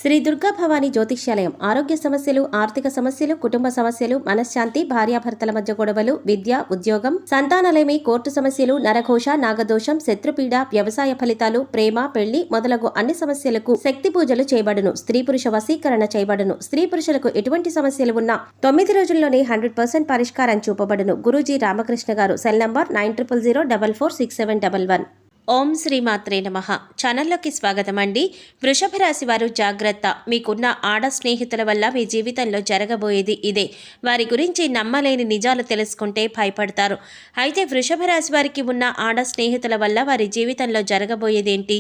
శ్రీ దుర్గా భవానీ జ్యోతిష్యాలయం ఆరోగ్య సమస్యలు, ఆర్థిక సమస్యలు, కుటుంబ సమస్యలు, మనశ్శాంతి, భార్యాభర్తల మధ్య గొడవలు, విద్య, ఉద్యోగం, సంతానలేమి, కోర్టు సమస్యలు, నరఘోష, నాగదోషం, శత్రుపీడ, వ్యవసాయ ఫలితాలు, ప్రేమ, పెళ్లి మొదలగు అన్ని సమస్యలకు శక్తి పూజలు చేయబడును. స్త్రీ పురుష వశీకరణ చేయబడును. స్త్రీ పురుషులకు ఎటువంటి సమస్యలు ఉన్నా 9 రోజుల్లోనే 100% పరిష్కారం చూపబడును. గురూజీ రామకృష్ణ గారు. Cell number 9000446711. ఓం శ్రీమాత్రే నమః. ఛానల్లోకి స్వాగతం అండి. వృషభ రాశి వారు జాగ్రత్త. మీకున్న ఆడ స్నేహితుల వల్ల మీ జీవితంలో జరగబోయేది ఇదే. వారి గురించి నమ్మలేని నిజాలు తెలుసుకుంటే భయపడతారు. అయితే వృషభ రాశి వారికి ఉన్న ఆడ స్నేహితుల వల్ల వారి జీవితంలో జరగబోయేదేంటి,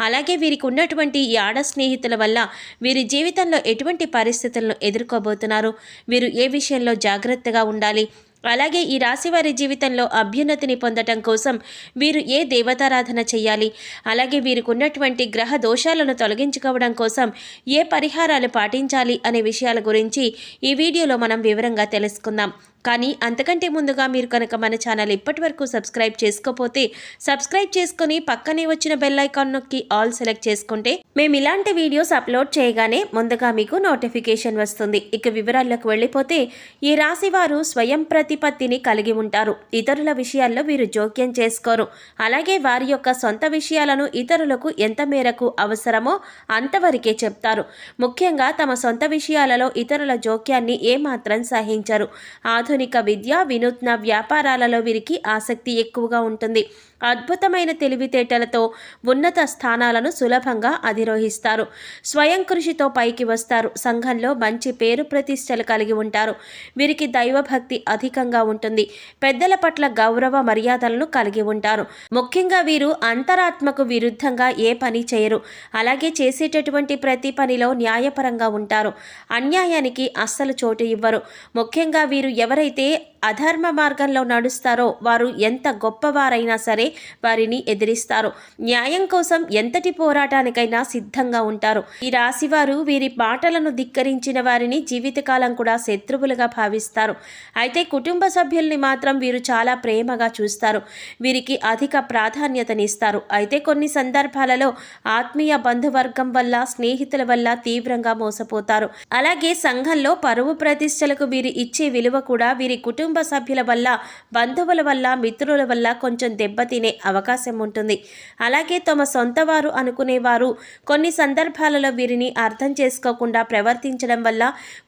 అలాగే వీరికి ఉన్నటువంటి ఈ ఆడ స్నేహితుల వల్ల వీరి జీవితంలో ఎటువంటి పరిస్థితులను ఎదుర్కోబోతున్నారు, వీరు ఏ విషయంలో జాగ్రత్తగా ఉండాలి, అలాగే ఈ రాశి వారి జీవితంలో అభ్యున్నతిని పొందటం కోసం వీరు ఏ దేవతారాధన చేయాలి, అలాగే వీరికి ఉన్నటువంటి గ్రహ దోషాలను తొలగించుకోవడం కోసం ఏ పరిహారాలు పాటించాలి అనే విషయాల గురించి ఈ వీడియోలో మనం వివరంగా తెలుసుకుందాం. కానీ అంతకంటే ముందుగా మీరు కనుక మన ఛానల్ ఇప్పటి వరకు సబ్స్క్రైబ్ చేసుకోకపోతే సబ్స్క్రైబ్ చేసుకుని పక్కనే వచ్చిన బెల్ ఐకాన్ నొక్కి ఆల్ సెలెక్ట్ చేసుకుంటే మేము ఇలాంటి వీడియోస్ అప్లోడ్ చేయగానే ముందుగా మీకు నోటిఫికేషన్ వస్తుంది. ఇక వివరాల్లోకి వెళ్ళిపోతే ఈ రాశి వారు స్వయం ప్రతిపత్తిని కలిగి ఉంటారు. ఇతరుల విషయాల్లో వీరు జోక్యం చేసుకోరు. అలాగే వారి యొక్క సొంత విషయాలను ఇతరులకు ఎంత మేరకు అవసరమో అంతవరకే చెప్తారు. ముఖ్యంగా తమ సొంత విషయాలలో ఇతరుల జోక్యాన్ని ఏమాత్రం సహించరు. ఆధునిక విద్య, వినూత్న వ్యాపారాలలో వీరికి ఆసక్తి ఎక్కువగా ఉంటుంది. అద్భుతమైన తెలివితేటలతో ఉన్నత స్థానాలను సులభంగా అధిరోహిస్తారు. స్వయం కృషితో పైకి వస్తారు. సంఘంలో మంచి పేరు ప్రతిష్టలు కలిగి ఉంటారు. వీరికి దైవభక్తి అధికంగా ఉంటుంది. పెద్దల పట్ల గౌరవ మర్యాదలను కలిగి ఉంటారు. ముఖ్యంగా వీరు అంతరాత్మకు విరుద్ధంగా ఏ పని చేయరు. అలాగే చేసేటటువంటి ప్రతి పనిలో న్యాయపరంగా ఉంటారు. అన్యాయానికి అస్సలు చోటు ఇవ్వరు. ముఖ్యంగా వీరు ఎవరైతే అధర్మ మార్గంలో నడుస్తారో వారు ఎంత గొప్పవారైనా సరే వారిని ఎదిరిస్తారు. న్యాయం కోసం ఎంతటి పోరాటానికైనా సిద్ధంగా ఉంటారు. ఈ రాశివారు వీరి మాటలను ధిక్కరించిన వారిని జీవితకాలం కూడా శత్రువులుగా భావిస్తారు. అయితే కుటుంబ సభ్యుల్ని మాత్రం వీరు చాలా ప్రేమగా చూస్తారు. వీరికి అధిక ప్రాధాన్యతనిస్తారు. అయితే కొన్ని సందర్భాలలో ఆత్మీయ బంధువర్గం వల్ల, స్నేహితుల వల్ల తీవ్రంగా మోసపోతారు. అలాగే సంఘంలో పరువు ప్రతిష్టలకు వీరు ఇచ్చే విలువ కూడా వీరి కుటుంబ సభ్యుల వల్ల, బంధువుల వల్ల, మిత్రుల వల్ల కొంచెం దెబ్బతినే అవకాశం ఉంటుంది. అలాగే తమ సొంత వారు అనుకునేవారు కొన్ని సందర్భాలలో వీరిని అర్థం చేసుకోకుండా ప్రవర్తించడం వల్ల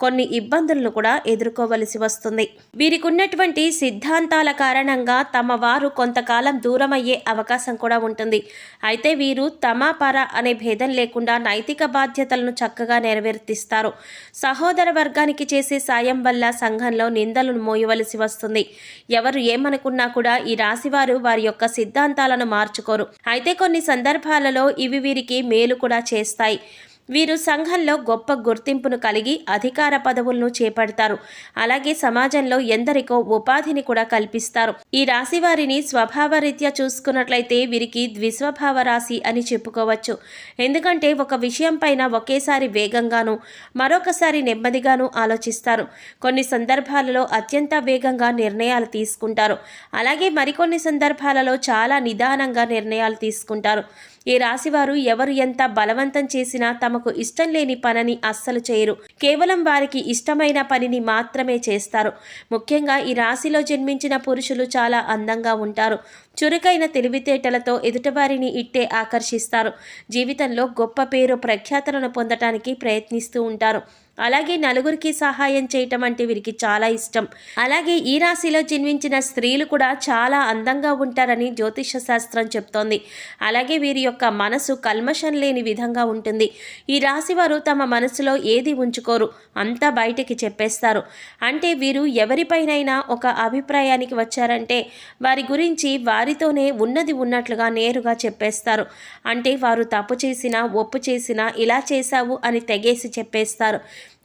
కొన్ని ఇబ్బందులను కూడా ఎదుర్కోవలసి వస్తుంది. వీరికి ఉన్నటువంటి సిద్ధాంతాల కారణంగా తమ వారు కొంతకాలం దూరమయ్యే అవకాశం కూడా ఉంటుంది. అయితే వీరు తమ పర అనే భేదం లేకుండా నైతిక బాధ్యతలను చక్కగా నెరవేర్తిస్తారు. సహోదర వర్గానికి చేసే సాయం వల్ల సంఘంలో నిందలను మోయవలసి వస్తుంది. ఎవరు ఏమనుకున్నా కూడా ఈ రాశివారు వారి యొక్క సిద్ధాంతాలను మార్చుకోరు. అయితే కొన్ని సందర్భాలలో ఇవి వీరికి మేలు కూడా చేస్తాయి. వీరు సంఘంలో గొప్ప గుర్తింపును కలిగి అధికార పదవులను చేపడతారు. అలాగే సమాజంలో ఎందరికో ఉపాధిని కూడా కల్పిస్తారు. ఈ రాశి వారిని స్వభావరీత్యా చూసుకున్నట్లయితే వీరికి ద్విస్వభావ రాశి అని చెప్పుకోవచ్చు. ఎందుకంటే ఒక విషయం పైన ఒకేసారి వేగంగాను, మరొకసారి నెమ్మదిగాను ఆలోచిస్తారు. కొన్ని సందర్భాలలో అత్యంత వేగంగా నిర్ణయాలు తీసుకుంటారు. అలాగే మరికొన్ని సందర్భాలలో చాలా నిదానంగా నిర్ణయాలు తీసుకుంటారు. ఈ రాశివారు ఎవరు ఎంత బలవంతం చేసినా తమకు ఇష్టం లేని పనిని అస్సలు చేయరు. కేవలం వారికి ఇష్టమైన పనిని మాత్రమే చేస్తారు. ముఖ్యంగా ఈ రాశిలో జన్మించిన పురుషులు చాలా అందంగా ఉంటారు. చురుకైన తెలివితేటలతో ఎదుటివారిని ఇట్టే ఆకర్షిస్తారు. జీవితంలో గొప్ప పేరు ప్రఖ్యాతలను పొందటానికి ప్రయత్నిస్తూ ఉంటారు. అలాగే నలుగురికి సహాయం చేయటం అంటే వీరికి చాలా ఇష్టం. అలాగే ఈ రాశిలో జన్మించిన స్త్రీలు కూడా చాలా అందంగా ఉంటారని జ్యోతిష శాస్త్రం చెప్తోంది. అలాగే వీరి యొక్క మనసు కల్మషం లేని విధంగా ఉంటుంది. ఈ రాశి వారు తమ మనసులో ఏది ఉంచుకోరు, అంతా బయటికి చెప్పేస్తారు. అంటే వీరు ఎవరిపైనైనా ఒక అభిప్రాయానికి వచ్చారంటే వారి గురించి వారితోనే ఉన్నది ఉన్నట్లుగా నేరుగా చెప్పేస్తారు. అంటే వారు తప్పు చేసినా, ఒప్పు చేసినా ఇలా చేశావు అని తెగేసి చెప్పేస్తారు.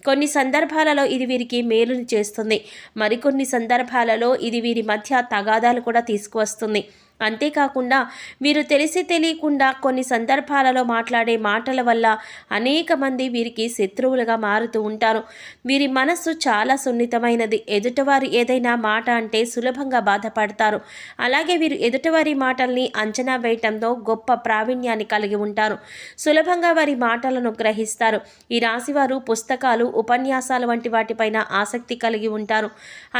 కొన్ని సందర్భాలలో ఇది వీరికి మేలుని చేస్తుంది. మరికొన్ని సందర్భాలలో ఇది వీరి మధ్య తగాదాలు కూడా తీసుకువస్తుంది. అంతేకాకుండా వీరు తెలిసి తెలియకుండా కొన్ని సందర్భాలలో మాట్లాడే మాటల వల్ల అనేక మంది వీరికి శత్రువులుగా మారుతూ ఉంటారు. వీరి మనస్సు చాలా సున్నితమైనది. ఎదుటివారు ఏదైనా మాట అంటే సులభంగా బాధపడతారు. అలాగే వీరు ఎదుటివారి మాటల్ని అంచనా వేయటంతో గొప్ప ప్రావీణ్యాన్ని కలిగి ఉంటారు. సులభంగా వారి మాటలను గ్రహిస్తారు. ఈ రాశివారు పుస్తకాలు, ఉపన్యాసాలు వంటి వాటిపైన ఆసక్తి కలిగి ఉంటారు.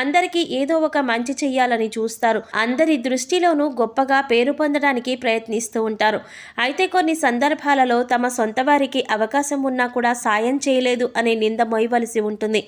అందరికీ ఏదో ఒక మంచి చెయ్యాలని చూస్తారు. అందరి దృష్టిలోనూ గొప్పగా పేరు పొందడానికి ప్రయత్నిస్తూ ఉంటారు. అయితే కొన్ని సందర్భాలలో తమ సొంత వారికి అవకాశం ఉన్నా కూడా సాయం చేయలేదు అనే నింద మోయవలసి ఉంటుంది.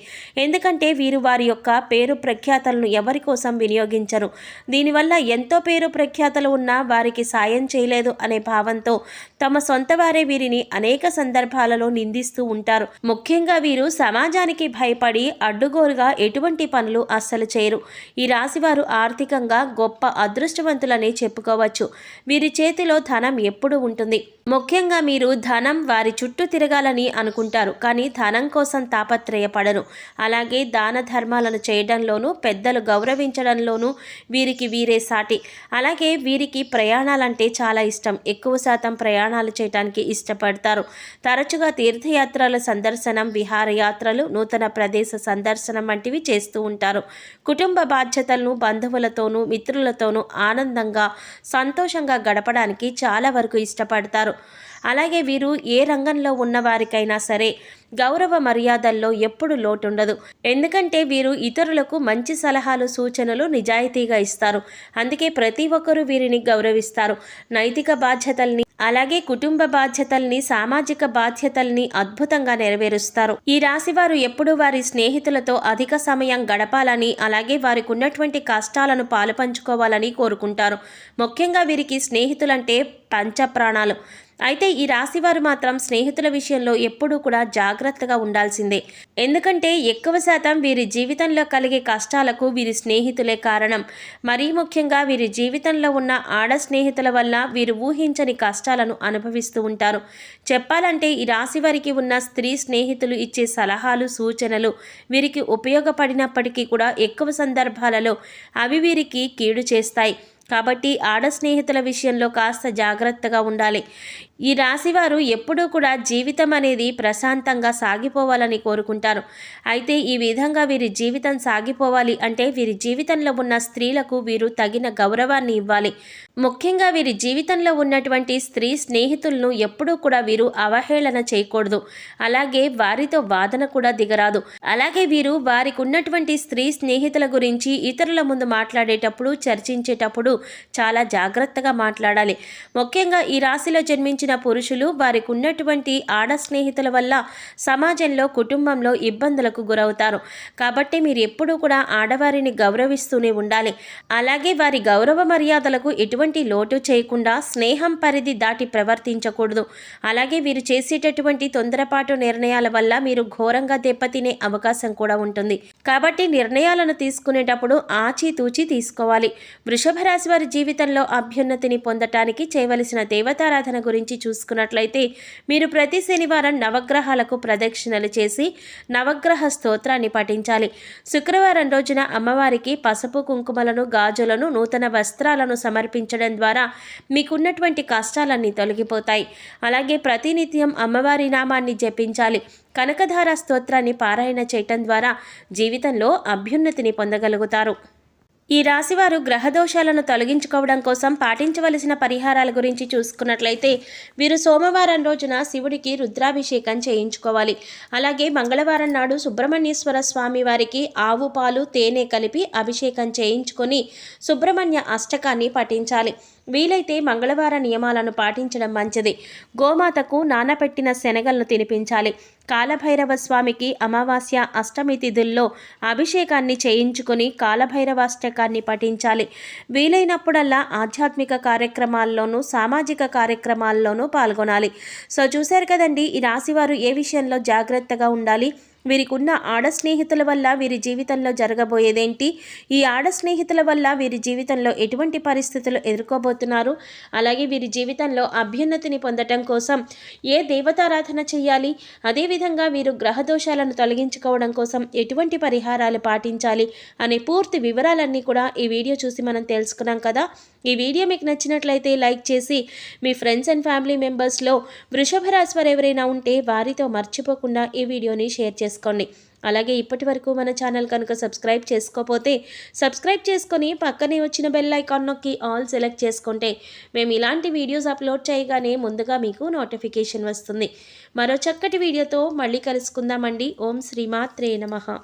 ఎందుకంటే వీరు వారి యొక్క పేరు ప్రఖ్యాతలను ఎవరి కోసం వినియోగించరు. దీనివల్ల ఎంతో పేరు ప్రఖ్యాతలు ఉన్నా వారికి సాయం చేయలేదు అనే భావంతో తమ సొంత వారే వీరిని అనేక సందర్భాలలో నిందిస్తూ ఉంటారు. ముఖ్యంగా వీరు సమాజానికి భయపడి అడ్డుగోలుగా ఎటువంటి పనులు అస్సలు చేయరు. ఈ రాశివారు ఆర్థికంగా గొప్ప అదృష్టవంతులనే చెప్పుకోవచ్చు. వీరి చేతిలో ధనం ఎప్పుడూ ఉంటుంది. ముఖ్యంగా మీరు ధనం వారి చుట్టూ తిరగాలని అనుకుంటారు, కానీ ధనం కోసం తాపత్రయపడరు. అలాగే దాన ధర్మాలను చేయడంలోనూ పెద్దలు గౌరవించడంలోనూ వీరికి వీరే సాటి. అలాగే వీరికి ప్రయాణాలంటే చాలా ఇష్టం. ఎక్కువ శాతం ప్రయాణాలు చేయడానికి ఇష్టపడతారు. తరచుగా తీర్థయాత్రల సందర్శనం, విహారయాత్రలు, నూతన ప్రదేశ సందర్శనం వంటివి చేస్తూ ఉంటారు. కుటుంబ బాధ్యతలను బంధువులతోనూ మిత్రులతోనూ ఆనందంగా సంతోషంగా గడపడానికి చాలా వరకు ఇష్టపడతారు. అలాగే వీరు ఏ రంగంలో ఉన్నవారికైనా సరే గౌరవ మర్యాదల్లో ఎప్పుడు లోటుండదు. ఎందుకంటే వీరు ఇతరులకు మంచి సలహాలు, సూచనలు నిజాయితీగా ఇస్తారు. అందుకే ప్రతి ఒక్కరూ వీరిని గౌరవిస్తారు. నైతిక బాధ్యతల్ని, అలాగే కుటుంబ బాధ్యతల్ని, సామాజిక బాధ్యతల్ని అద్భుతంగా నెరవేరుస్తారు. ఈ రాశివారు ఎప్పుడూ వారి స్నేహితులతో అధిక సమయం గడపాలని, అలాగే వారికి ఉన్నటువంటి కష్టాలను పాలుపంచుకోవాలని కోరుకుంటారు. ముఖ్యంగా వీరికి స్నేహితులంటే పంచప్రాణాలు. అయితే ఈ రాశివారు మాత్రం స్నేహితుల విషయంలో ఎప్పుడూ కూడా జాగ్రత్తగా ఉండాల్సిందే. ఎందుకంటే ఎక్కువ శాతం వీరి జీవితంలో కలిగే కష్టాలకు వీరి స్నేహితులే కారణం. మరీ ముఖ్యంగా వీరి జీవితంలో ఉన్న ఆడ స్నేహితుల వల్ల వీరు ఊహించని కష్టాలను అనుభవిస్తూ ఉంటారు. చెప్పాలంటే ఈ రాశివారికి ఉన్న స్త్రీ స్నేహితులు ఇచ్చే సలహాలు, సూచనలు వీరికి ఉపయోగపడినప్పటికీ కూడా ఎక్కువ సందర్భాలలో అవి వీరికి కీడు చేస్తాయి. కాబట్టి ఆడ స్నేహితుల విషయంలో కాస్త జాగ్రత్తగా ఉండాలి. ఈ రాశివారు ఎప్పుడూ కూడా జీవితం అనేది ప్రశాంతంగా సాగిపోవాలని కోరుకుంటారు. అయితే ఈ విధంగా వీరి జీవితం సాగిపోవాలి అంటే వీరి జీవితంలో ఉన్న స్త్రీలకు వీరు తగిన గౌరవాన్ని ఇవ్వాలి. ముఖ్యంగా వీరి జీవితంలో ఉన్నటువంటి స్త్రీ స్నేహితులను ఎప్పుడూ కూడా వీరు అవహేళన చేయకూడదు. అలాగే వారితో వాదన కూడా దిగరాదు. అలాగే వీరు వారికి ఉన్నటువంటి స్త్రీ స్నేహితుల గురించి ఇతరుల ముందు మాట్లాడేటప్పుడు, చర్చించేటప్పుడు చాలా జాగ్రత్తగా మాట్లాడాలి. ముఖ్యంగా ఈ రాశిలో జన్మించిన పురుషులు వారికి ఉన్నటువంటి ఆడ స్నేహితుల వల్ల సమాజంలో, కుటుంబంలో ఇబ్బందులకు గురవుతారు. కాబట్టి మీరు ఎప్పుడూ కూడా ఆడవారిని గౌరవిస్తూనే ఉండాలి. అలాగే వారి గౌరవ మర్యాదలకు ఎటువంటి లోటు చేయకుండా స్నేహం పరిధి దాటి ప్రవర్తించకూడదు. అలాగే వీరు చేసేటటువంటి తొందరపాటు నిర్ణయాల వల్ల మీరు ఘోరంగా దెబ్బతినే అవకాశం కూడా ఉంటుంది. కాబట్టి నిర్ణయాలను తీసుకునేటప్పుడు ఆచితూచి తీసుకోవాలి. వృషభ రాశి వారి జీవితంలో అభ్యున్నతిని పొందటానికి చేయవలసిన దేవతారాధన గురించి చూసుకున్నట్లయితే మీరు ప్రతి శనివారం నవగ్రహాలకు ప్రదక్షిణలు చేసి నవగ్రహ స్తోత్రాన్ని పఠించాలి. శుక్రవారం రోజున అమ్మవారికి పసుపు, కుంకుమలను, గాజులను, నూతన వస్త్రాలను సమర్పించడం ద్వారా మీకున్నటువంటి కష్టాలన్నీ తొలగిపోతాయి. అలాగే ప్రతినిత్యం అమ్మవారి నామాన్ని జపించాలి. కనకధార స్తోత్రాన్ని పారాయణ చేయటం ద్వారా జీవితంలో అభ్యున్నతిని పొందగలుగుతారు. ఈ రాశివారు గ్రహదోషాలను తొలగించుకోవడం కోసం పాటించవలసిన పరిహారాల గురించి చూసుకున్నట్లయితే వీరు సోమవారం రోజున శివుడికి రుద్రాభిషేకం చేయించుకోవాలి. అలాగే మంగళవారం నాడు సుబ్రహ్మణ్యేశ్వర స్వామి వారికి ఆవు పాలు, తేనె కలిపి అభిషేకం చేయించుకొని సుబ్రహ్మణ్య అష్టకాన్ని పఠించాలి. వీలైతే మంగళవార నియమాలను పాటించడం మంచిది. గోమాతకు నానబెట్టిన శనగలను తినిపించాలి. కాలభైరవ స్వామికి అమావాస్య, అష్టమి తిథుల్లో అభిషేకాన్ని చేయించుకొని కాలభైరవాష్టకాన్ని పఠించాలి. వీలైనప్పుడల్లా ఆధ్యాత్మిక కార్యక్రమాల్లోనూ, సామాజిక కార్యక్రమాల్లోనూ పాల్గొనాలి. సో చూశారు కదండి, ఈ రాశివారు ఏ విషయంలో జాగ్రత్తగా ఉండాలి. వీరికి ఉన్న ఆడ స్నేహితుల వల్ల వీరి జీవితంలో జరగబోయేదేంటి, ఈ ఆడ స్నేహితుల వల్ల వీరి జీవితంలో ఎటువంటి పరిస్థితులు ఎదుర్కోబోతున్నారు, అలాగే వీరి జీవితంలో అభ్యున్నతిని పొందటం కోసం ఏ దేవతారాధన చేయాలి, అదేవిధంగా వీరు గ్రహదోషాలను తొలగించుకోవడం కోసం ఎటువంటి పరిహారాలు పాటించాలి అనే పూర్తి వివరాలన్నీ కూడా ఈ వీడియో చూసి మనం తెలుసుకున్నాం కదా. ఈ వీడియో మీకు నచ్చినట్లయితే లైక్ చేసి మీ ఫ్రెండ్స్ అండ్ ఫ్యామిలీ మెంబర్స్లో వృషభ రాశి వారు ఎవరైనా ఉంటే వారితో మర్చిపోకుండా ఈ వీడియోని షేర్ చేసుకోండి. అలాగే ఇప్పటి వరకు మన ఛానల్ కనుక సబ్స్క్రైబ్ చేసుకోకపోతే సబ్స్క్రైబ్ చేసుకొని పక్కనే వచ్చిన బెల్ ఐకాన్ నొక్కి ఆల్ సెలెక్ట్ చేసుకుంటే మేము ఇలాంటి వీడియోస్ అప్లోడ్ చేయగానే ముందుగా మీకు నోటిఫికేషన్ వస్తుంది. మరో చక్కటి వీడియోతో మళ్ళీ కలుసుకుందామండి. ఓం శ్రీమాత్రే నమః.